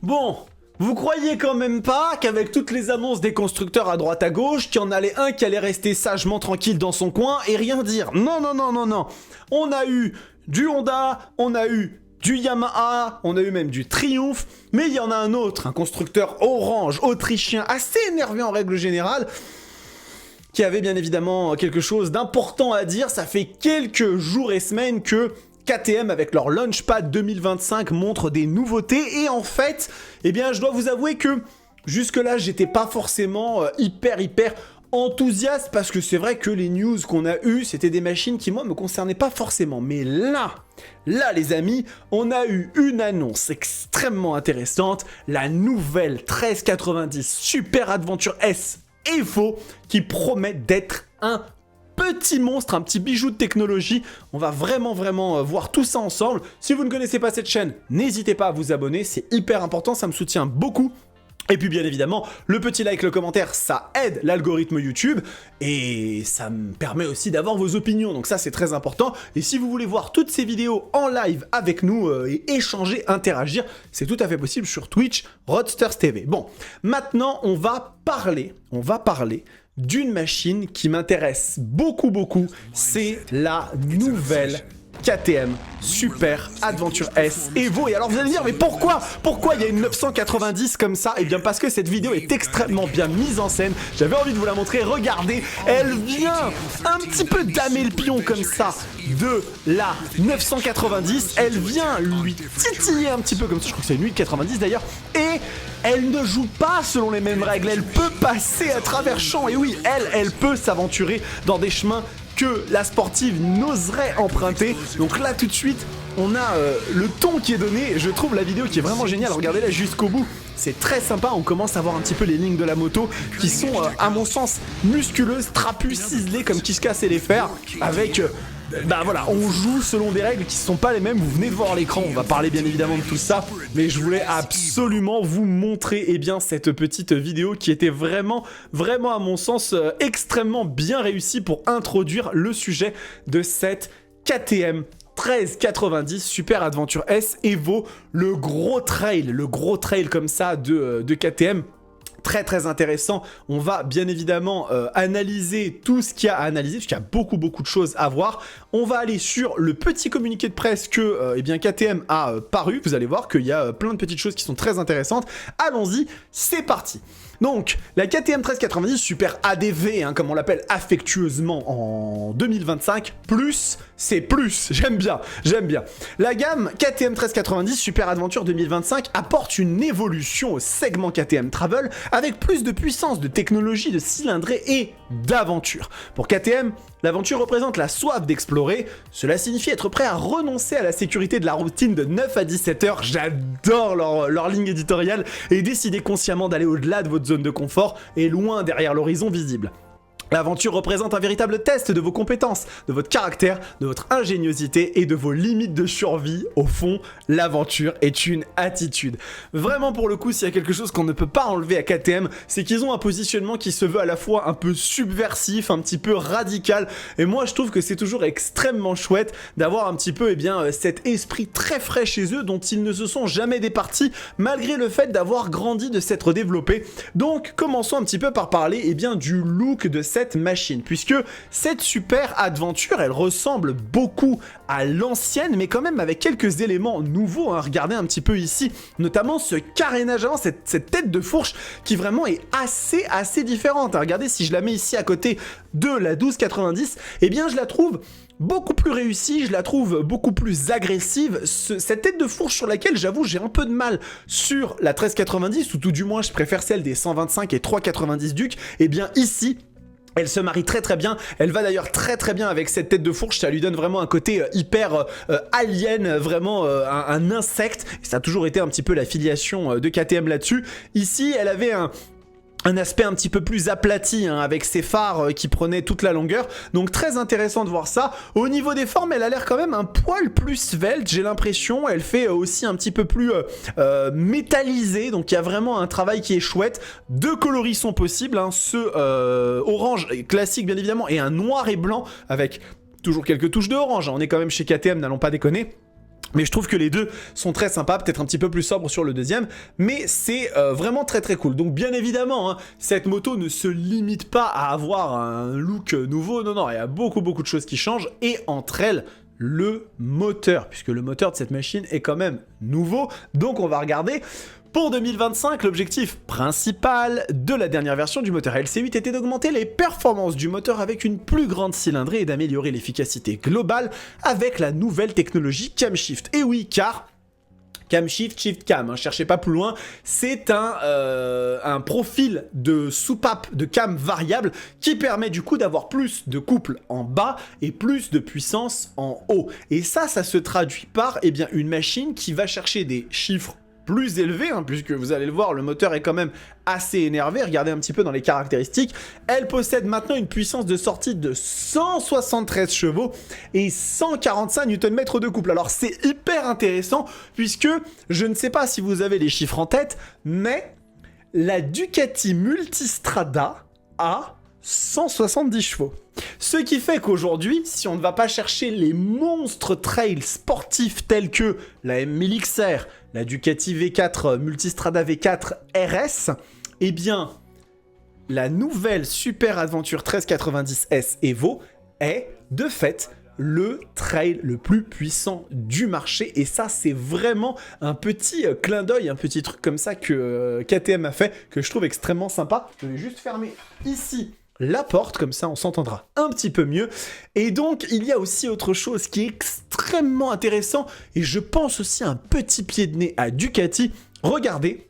Bon, vous croyez quand même pas qu'avec toutes les annonces des constructeurs à droite à gauche, qu'il y en allait un qui allait rester sagement tranquille dans son coin et rien dire? Non, non, non, non, non. On a eu du Honda, on a eu du Yamaha, on a eu même du Triumph, mais il y en a un autre, un constructeur orange, autrichien, assez énervé en règle générale, qui avait bien évidemment quelque chose d'important à dire. Ça fait quelques jours et semaines que KTM avec leur Launchpad 2025 montre des nouveautés et en fait, eh bien je dois vous avouer que jusque-là j'étais pas forcément hyper enthousiaste parce que c'est vrai que les news qu'on a eues c'était des machines qui moi me concernaient pas forcément, mais là les amis, on a eu une annonce extrêmement intéressante, la nouvelle 1390 Super Adventure S Evo qui promet d'être un petit monstre, un petit bijou de technologie. On va vraiment voir tout ça ensemble. Si vous ne connaissez pas cette chaîne, n'hésitez pas à vous abonner, c'est hyper important, ça me soutient beaucoup. Et puis bien évidemment, le petit like, le commentaire, ça aide l'algorithme YouTube et ça me permet aussi d'avoir vos opinions, donc ça c'est très important. Et si vous voulez voir toutes ces vidéos en live avec nous et échanger, interagir, c'est tout à fait possible sur Twitch, Roadsters TV. Bon, maintenant on va parler d'une machine qui m'intéresse beaucoup, c'est la nouvelle KTM Super Adventure S Evo. Et alors vous allez me dire, mais pourquoi il y a une 990 comme ça? Et bien parce que cette vidéo est extrêmement bien mise en scène. J'avais envie de vous la montrer, regardez, elle vient un petit peu damer le pion comme ça de la 990. Elle vient lui titiller un petit peu comme ça, je crois que c'est une 890 d'ailleurs. Et elle ne joue pas selon les mêmes règles, elle peut passer à travers champs. Et oui, elle peut s'aventurer dans des chemins que la sportive n'oserait emprunter. Donc là tout de suite on a le ton qui est donné. Je trouve la vidéo qui est vraiment géniale, regardez-la jusqu'au bout, c'est très sympa. On commence à voir un petit peu les lignes de la moto qui sont à mon sens musculeuses, trapues, ciselées comme Kiska sait les faire. Avec bah voilà, on joue selon des règles qui ne sont pas les mêmes. Vous venez de voir l'écran, on va parler bien évidemment de tout ça, mais je voulais absolument vous montrer cette petite vidéo qui était vraiment à mon sens extrêmement bien réussie pour introduire le sujet de cette KTM 1390 Super Adventure S Evo, le gros trail comme ça de KTM. Très intéressant. On va bien évidemment analyser tout ce qu'il y a à analyser, parce qu'il y a beaucoup de choses à voir. On va aller sur le petit communiqué de presse que eh bien KTM a paru. Vous allez voir qu'il y a plein de petites choses qui sont très intéressantes. Allons-y, c'est parti. Donc, la KTM 1390 Super ADV, comme on l'appelle affectueusement en 2025, plus, c'est plus, j'aime bien. La gamme KTM 1390 Super Adventure 2025 apporte une évolution au segment KTM Travel avec plus de puissance, de technologie, de cylindrée et d'aventure. Pour KTM, l'aventure représente la soif d'explorer. Cela signifie être prêt à renoncer à la sécurité de la routine de 9 à 17 heures. J'adore leur ligne éditoriale et décider consciemment d'aller au-delà de votre zone de confort et loin derrière l'horizon visible. L'aventure représente un véritable test de vos compétences, de votre caractère, de votre ingéniosité et de vos limites de survie. Au fond, l'aventure est une attitude. Vraiment pour le coup, s'il y a quelque chose qu'on ne peut pas enlever à KTM, c'est qu'ils ont un positionnement qui se veut à la fois un peu subversif, un petit peu radical. Et moi je trouve que c'est toujours extrêmement chouette d'avoir un petit peu cet esprit très frais chez eux dont ils ne se sont jamais départis malgré le fait d'avoir grandi, de s'être développés. Donc commençons un petit peu par parler du look de cette machine, puisque cette Super Adventure elle ressemble beaucoup à l'ancienne mais quand même avec quelques éléments nouveaux. Regardez un petit peu ici, notamment ce carénage avant, cette tête de fourche qui vraiment est assez différente. Regardez, si je la mets ici à côté de la 1290, je la trouve beaucoup plus réussie, je la trouve beaucoup plus agressive. Cette tête de fourche sur laquelle j'avoue j'ai un peu de mal sur la 1390, ou tout du moins je préfère celle des 125 et 390 Duke, ici elle se marie très bien, elle va d'ailleurs très bien avec cette tête de fourche, ça lui donne vraiment un côté hyper alien, vraiment un insecte, et ça a toujours été un petit peu la filiation de KTM là-dessus. Ici elle avait un aspect un petit peu plus aplati avec ses phares qui prenaient toute la longueur, donc très intéressant de voir ça. Au niveau des formes elle a l'air quand même un poil plus svelte, j'ai l'impression. Elle fait aussi un petit peu plus métallisée, donc il y a vraiment un travail qui est chouette. Deux coloris sont possibles, ce orange classique bien évidemment et un noir et blanc avec toujours quelques touches de orange, on est quand même chez KTM, n'allons pas déconner. Mais je trouve que les deux sont très sympas, peut-être un petit peu plus sobre sur le deuxième, mais c'est vraiment très très cool. Donc bien évidemment, hein, cette moto ne se limite pas à avoir un look nouveau, non, il y a beaucoup de choses qui changent, et entre elles, le moteur, puisque le moteur de cette machine est quand même nouveau, donc on va regarder. Pour 2025, l'objectif principal de la dernière version du moteur LC8 était d'augmenter les performances du moteur avec une plus grande cylindrée et d'améliorer l'efficacité globale avec la nouvelle technologie Camshift. Et oui, car Camshift, Shift Cam, hein, cherchez pas plus loin, c'est un profil de soupape de cam variable qui permet du coup d'avoir plus de couple en bas et plus de puissance en haut. Et ça se traduit par une machine qui va chercher des chiffres plus élevé, hein, puisque vous allez le voir, le moteur est quand même assez énervé. Regardez un petit peu dans les caractéristiques. Elle possède maintenant une puissance de sortie de 173 chevaux et 145 Nm de couple. Alors c'est hyper intéressant, puisque je ne sais pas si vous avez les chiffres en tête, mais la Ducati Multistrada a 170 chevaux. Ce qui fait qu'aujourd'hui, si on ne va pas chercher les monstres trails sportifs tels que la M1000 XR, la Ducati V4 Multistrada V4 RS, eh bien, la nouvelle Super Adventure 1390S Evo est, de fait, le trail le plus puissant du marché. Et ça, c'est vraiment un petit clin d'œil, un petit truc comme ça que KTM a fait, que je trouve extrêmement sympa. Je vais juste fermer ici la porte, comme ça on s'entendra un petit peu mieux. Et donc il y a aussi autre chose qui est extrêmement intéressant, et je pense aussi un petit pied de nez à Ducati. Regardez,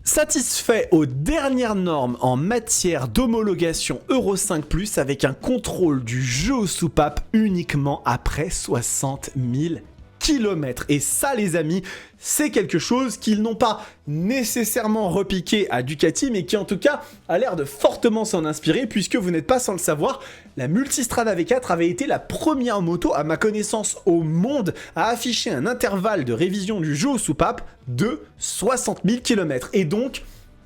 satisfait aux dernières normes en matière d'homologation Euro 5+, avec un contrôle du jeu aux soupapes uniquement après 60 000 km. Et ça, les amis, c'est quelque chose qu'ils n'ont pas nécessairement repiqué à Ducati, mais qui en tout cas a l'air de fortement s'en inspirer, puisque vous n'êtes pas sans le savoir, la Multistrada V4 avait été la première moto, à ma connaissance, au monde à afficher un intervalle de révision du jeu aux soupapes de 60 000 km. Et donc,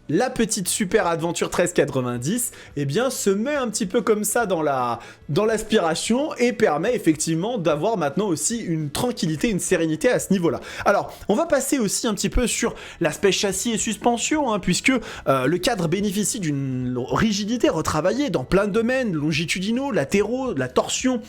la petite Super Adventure 1390, se met un petit peu comme ça dans l'aspiration et permet effectivement d'avoir maintenant aussi une tranquillité, une sérénité à ce niveau-là. Alors, on va passer aussi un petit peu sur l'aspect châssis et suspension, hein, puisque le cadre bénéficie d'une rigidité retravaillée dans plein de domaines, longitudinaux, latéraux, la torsion,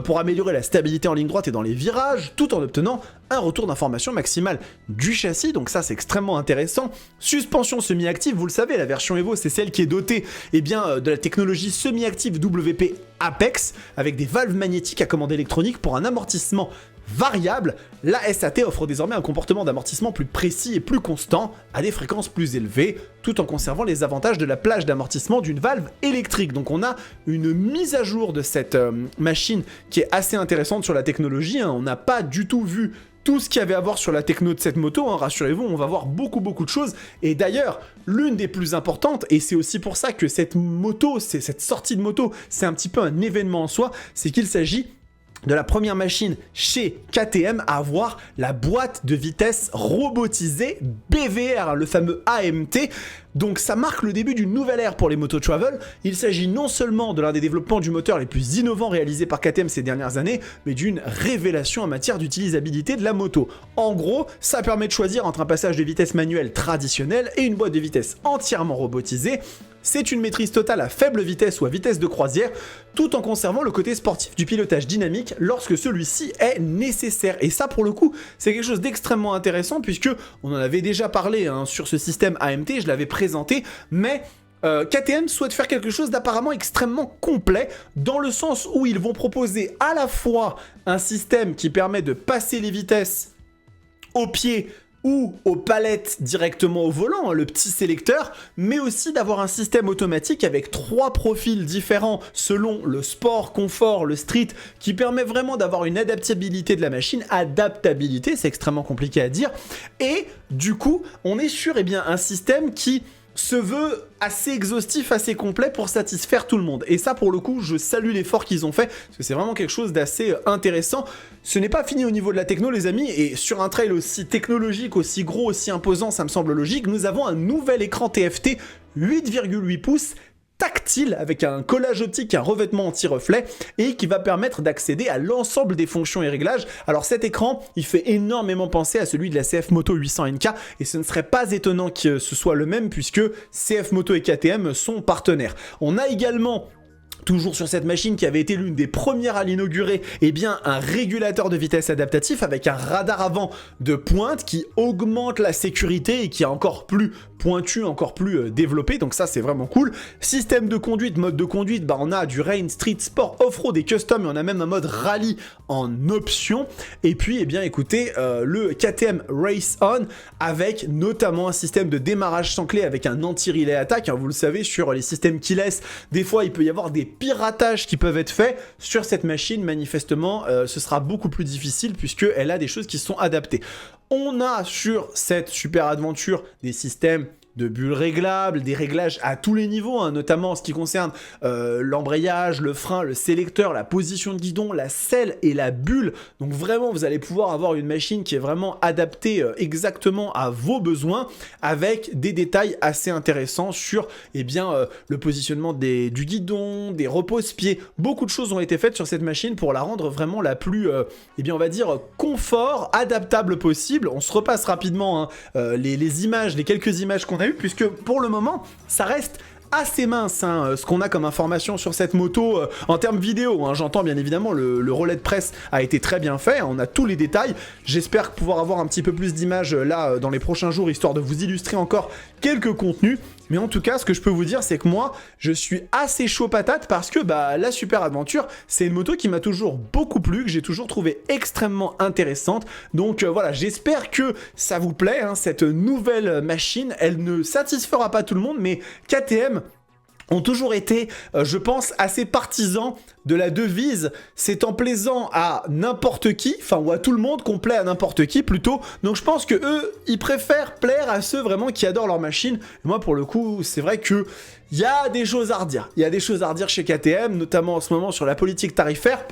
pour améliorer la stabilité en ligne droite et dans les virages, tout en obtenant un retour d'information maximal du châssis, donc ça c'est extrêmement intéressant. Suspension semi-active, vous le savez, la version Evo c'est celle qui est dotée de la technologie semi-active WP Apex, avec des valves magnétiques à commande électronique pour un amortissement variable. La SAT offre désormais un comportement d'amortissement plus précis et plus constant, à des fréquences plus élevées, tout en conservant les avantages de la plage d'amortissement d'une valve électrique. Donc on a une mise à jour de cette machine qui est assez intéressante sur la technologie, hein. On n'a pas du tout vu tout ce qu'il y avait à voir sur la techno de cette moto, hein, rassurez-vous, on va voir beaucoup de choses. Et d'ailleurs, l'une des plus importantes, et c'est aussi pour ça que cette sortie de moto, c'est un petit peu un événement en soi, c'est qu'il s'agit de la première machine chez KTM à avoir la boîte de vitesse robotisée BVR, le fameux AMT. Donc ça marque le début d'une nouvelle ère pour les motos travel. Il s'agit non seulement de l'un des développements du moteur les plus innovants réalisés par KTM ces dernières années, mais d'une révélation en matière d'utilisabilité de la moto. En gros, ça permet de choisir entre un passage de vitesse manuel traditionnel et une boîte de vitesse entièrement robotisée. C'est une maîtrise totale à faible vitesse ou à vitesse de croisière, tout en conservant le côté sportif du pilotage dynamique lorsque celui-ci est nécessaire. Et ça, pour le coup, c'est quelque chose d'extrêmement intéressant, puisque on en avait déjà parlé hein, sur ce système AMT, je l'avais présenté, mais KTM souhaite faire quelque chose d'apparemment extrêmement complet, dans le sens où ils vont proposer à la fois un système qui permet de passer les vitesses au pied ou aux palettes directement au volant, le petit sélecteur, mais aussi d'avoir un système automatique avec 3 profils différents selon le sport, confort, le street, qui permet vraiment d'avoir une adaptabilité de la machine. Adaptabilité, c'est extrêmement compliqué à dire. Et du coup, on est sur un système qui se veut assez exhaustif, assez complet pour satisfaire tout le monde. Et ça, pour le coup, je salue l'effort qu'ils ont fait, parce que c'est vraiment quelque chose d'assez intéressant. Ce n'est pas fini au niveau de la techno, les amis, et sur un trail aussi technologique, aussi gros, aussi imposant, ça me semble logique, nous avons un nouvel écran TFT 8,8 pouces tactile avec un collage optique, un revêtement anti-reflet et qui va permettre d'accéder à l'ensemble des fonctions et réglages. Alors cet écran, il fait énormément penser à celui de la CF Moto 800NK et ce ne serait pas étonnant que ce soit le même puisque CF Moto et KTM sont partenaires. On a également toujours sur cette machine qui avait été l'une des premières à l'inaugurer, eh bien un régulateur de vitesse adaptatif avec un radar avant de pointe qui augmente la sécurité et qui est encore plus pointu, encore plus développé, donc ça c'est vraiment cool. Système de conduite, mode de conduite, bah on a du Rain, Street, Sport, Off-Road et Custom et on a même un mode Rallye en option. Et puis eh bien écoutez, le KTM Race On avec notamment un système de démarrage sans clé avec un anti-relay attack, hein, vous le savez sur les systèmes keyless, des fois il peut y avoir des piratages qui peuvent être faits. Sur cette machine manifestement ce sera beaucoup plus difficile puisqu'elle a des choses qui sont adaptées. On a sur cette super aventure des systèmes de bulles réglables, des réglages à tous les niveaux, hein, notamment en ce qui concerne l'embrayage, le frein, le sélecteur, la position de guidon, la selle et la bulle. Donc vraiment, vous allez pouvoir avoir une machine qui est vraiment adaptée exactement à vos besoins, avec des détails assez intéressants sur eh bien, le positionnement du guidon, des repose-pieds. Beaucoup de choses ont été faites sur cette machine pour la rendre vraiment la plus, eh bien, on va dire, confort, adaptable possible. On se repasse rapidement hein, les images, les quelques images qu'on a eues, puisque pour le moment, ça reste assez mince hein, ce qu'on a comme information sur cette moto en termes vidéo, hein, j'entends bien évidemment le relais de presse a été très bien fait, hein, on a tous les détails, j'espère pouvoir avoir un petit peu plus d'images là dans les prochains jours histoire de vous illustrer encore quelques contenus, mais en tout cas ce que je peux vous dire c'est que moi je suis assez chaud patate parce que bah, la Super Adventure c'est une moto qui m'a toujours beaucoup plu, que j'ai toujours trouvé extrêmement intéressante, donc voilà, j'espère que ça vous plaît hein, cette nouvelle machine, elle ne satisfera pas tout le monde mais KTM ont toujours été, je pense, assez partisans de la devise « c'est en plaisant à n'importe qui », enfin ou à tout le monde qu'on plaît à n'importe qui plutôt, donc je pense que eux, ils préfèrent plaire à ceux vraiment qui adorent leur machine. Et moi pour le coup, c'est vrai que il y a des choses à redire. Il y a des choses à redire chez KTM, notamment en ce moment sur la politique tarifaire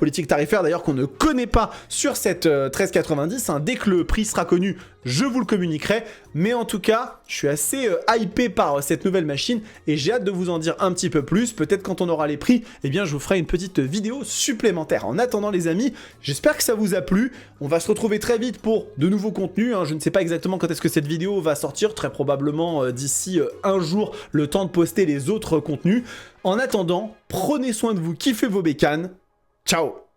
d'ailleurs qu'on ne connaît pas sur cette 1390. Hein. Dès que le prix sera connu, je vous le communiquerai. Mais en tout cas, je suis assez hypé par cette nouvelle machine et j'ai hâte de vous en dire un petit peu plus. Peut-être quand on aura les prix, eh bien je vous ferai une petite vidéo supplémentaire. En attendant les amis, j'espère que ça vous a plu. On va se retrouver très vite pour de nouveaux contenus. Hein. Je ne sais pas exactement quand est-ce que cette vidéo va sortir, très probablement d'ici un jour, le temps de poster les autres contenus. En attendant, prenez soin de vous, kiffez vos bécanes. Ciao!